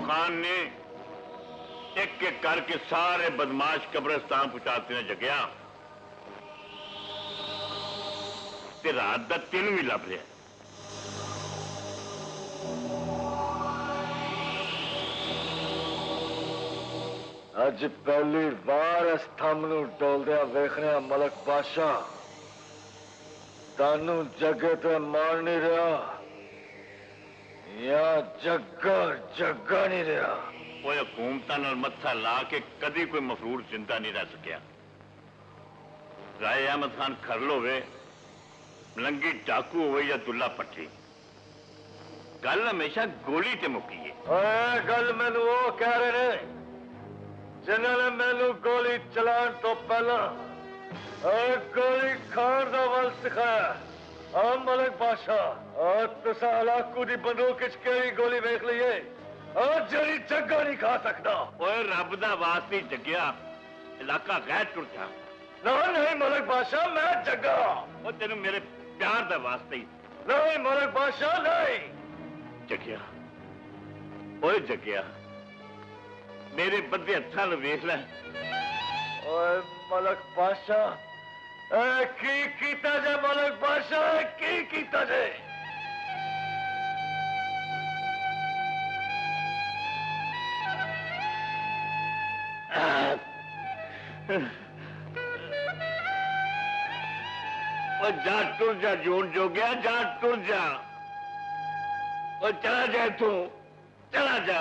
खान ने एक एक करके सारे बदमाश कब्रिस्तान पहुंचाते ने जगया ते रात दा 3 भी लभ रहा। अज पहली बार इस थम नूं डोलदिया वेखने मलक बादशाह तानू जगे ते मार नहीं रहा या जग्गा जग्गा नहीं रहा। वो हुकूमतां नाल मत्था ला के कदी कोई मफरूर जिंदा नहीं रह सकिया। राय अहमद खान खरल होवे, मलंगी डाकू होवे या दुल्ला पट्टी, गल हमेशा गोली ते मुकी है। गल मैनू वो कह रहे ने जिन्होंने मैनू गोली चलान तो पहला गोली खान का वल सिखाया। मलिक बादशाह और तुसा इलाकू की बंदूक केड़ी गोली वेख लीए और जड़ी जग्गा नहीं खा सकता। ओए रब दा वास्ते जग्या इलाका गैर टुर जा। नहीं मलिक बादशाह मैं जग्गा। और तेन मेरे प्यार दा वास्ते ही। नहीं मलिक बादशाह नहीं। जग्या ओए जग्या मेरे बदे हथा वेख लै। ओए मलिक बादशाह की कीता जे मलिक बादशाह की कीता जे। जा टुर जा जून जो गया, जा टुर जा और चला जाए तू, चला जा।